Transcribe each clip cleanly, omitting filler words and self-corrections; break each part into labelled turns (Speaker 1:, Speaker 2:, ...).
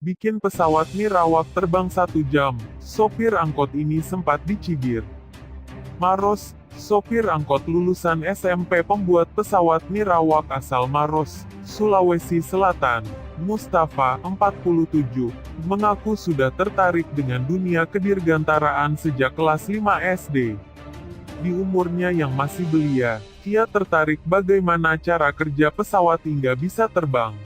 Speaker 1: Bikin pesawat nirawak terbang 1 jam, sopir angkot ini sempat dicibir. Maros, sopir angkot lulusan SMP pembuat pesawat nirawak asal Maros, Sulawesi Selatan, Mustafa, 47, mengaku sudah tertarik dengan dunia kedirgantaraan sejak kelas 5 SD. Di umurnya yang masih belia, ia tertarik bagaimana cara kerja pesawat hingga bisa terbang.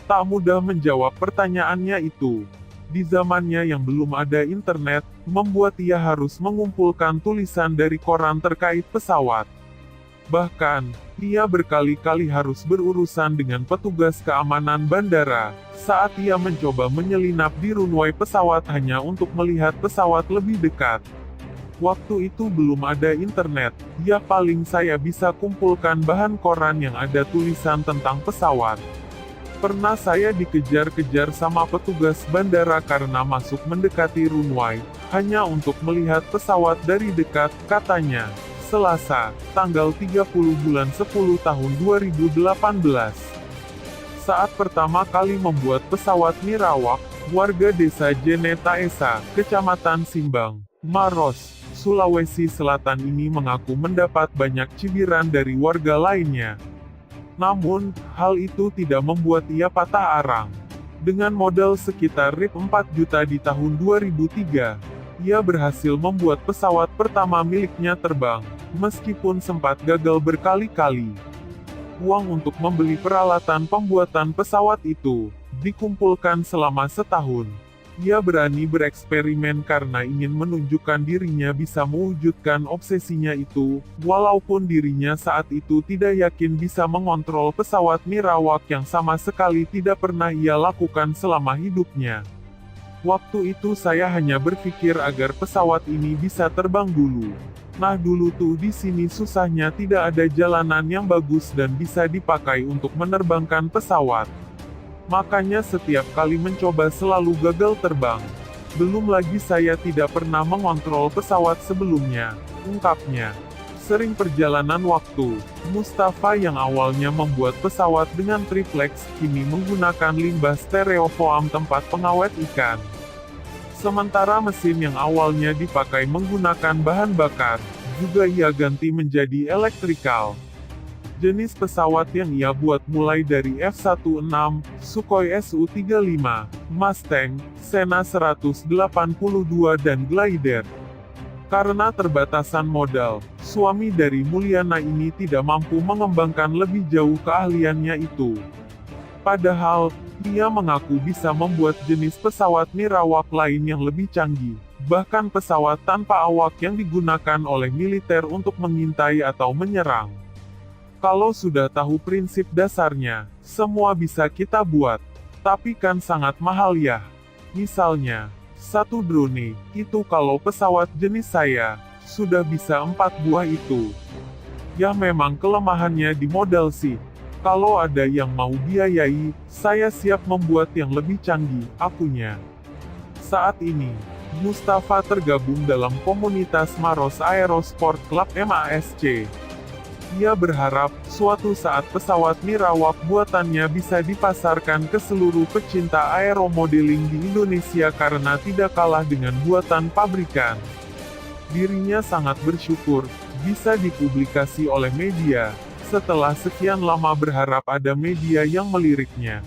Speaker 1: Tak mudah menjawab pertanyaannya itu. Di zamannya yang belum ada internet, membuat ia harus mengumpulkan tulisan dari koran terkait pesawat. Bahkan, ia berkali-kali harus berurusan dengan petugas keamanan bandara, saat ia mencoba menyelinap di runway pesawat hanya untuk melihat pesawat lebih dekat. Waktu itu belum ada internet, ya paling saya bisa kumpulkan bahan koran yang ada tulisan tentang pesawat. Pernah saya dikejar-kejar sama petugas bandara karena masuk mendekati runway, hanya untuk melihat pesawat dari dekat, katanya. Selasa, tanggal 30 bulan 10 tahun 2018. Saat pertama kali membuat pesawat nirawak, warga desa Jeneta Esa, Kecamatan Simbang, Maros, Sulawesi Selatan ini mengaku mendapat banyak cibiran dari warga lainnya. Namun, hal itu tidak membuat ia patah arang. Dengan modal sekitar Rp4 juta di tahun 2003, ia berhasil membuat pesawat pertama miliknya terbang, meskipun sempat gagal berkali-kali. Uang untuk membeli peralatan pembuatan pesawat itu dikumpulkan selama setahun. Ia berani bereksperimen karena ingin menunjukkan dirinya bisa mewujudkan obsesinya itu, walaupun dirinya saat itu tidak yakin bisa mengontrol pesawat nirawak yang sama sekali tidak pernah ia lakukan selama hidupnya. Waktu itu saya hanya berpikir agar pesawat ini bisa terbang dulu. Nah dulu tuh di sini susahnya tidak ada jalanan yang bagus dan bisa dipakai untuk menerbangkan pesawat. Makanya setiap kali mencoba selalu gagal terbang. Belum lagi saya tidak pernah mengontrol pesawat sebelumnya, ungkapnya. Sering perjalanan waktu, Mustafa yang awalnya membuat pesawat dengan triplex, kini menggunakan limbah stereofoam tempat pengawet ikan. Sementara mesin yang awalnya dipakai menggunakan bahan bakar, juga ia ganti menjadi elektrikal. Jenis pesawat yang ia buat mulai dari F-16, Sukhoi Su-35, Mustang, Cessna 182 dan Glider. Karena terbatasan modal, suami dari Mulyana ini tidak mampu mengembangkan lebih jauh keahliannya itu. Padahal, ia mengaku bisa membuat jenis pesawat nirawak lain yang lebih canggih, bahkan pesawat tanpa awak yang digunakan oleh militer untuk mengintai atau menyerang. Kalau sudah tahu prinsip dasarnya, semua bisa kita buat. Tapi kan sangat mahal ya. Misalnya, satu drone, itu kalau pesawat jenis saya, sudah bisa 4 buah itu. Ya memang kelemahannya di modal sih. Kalau ada yang mau biayai, saya siap membuat yang lebih canggih, akunya. Saat ini, Mustafa tergabung dalam komunitas Maros Aerosport Club MASC. Ia berharap, suatu saat pesawat nirawak buatannya bisa dipasarkan ke seluruh pecinta aeromodeling di Indonesia karena tidak kalah dengan buatan pabrikan. Dirinya sangat bersyukur, bisa dipublikasi oleh media, setelah sekian lama berharap ada media yang meliriknya.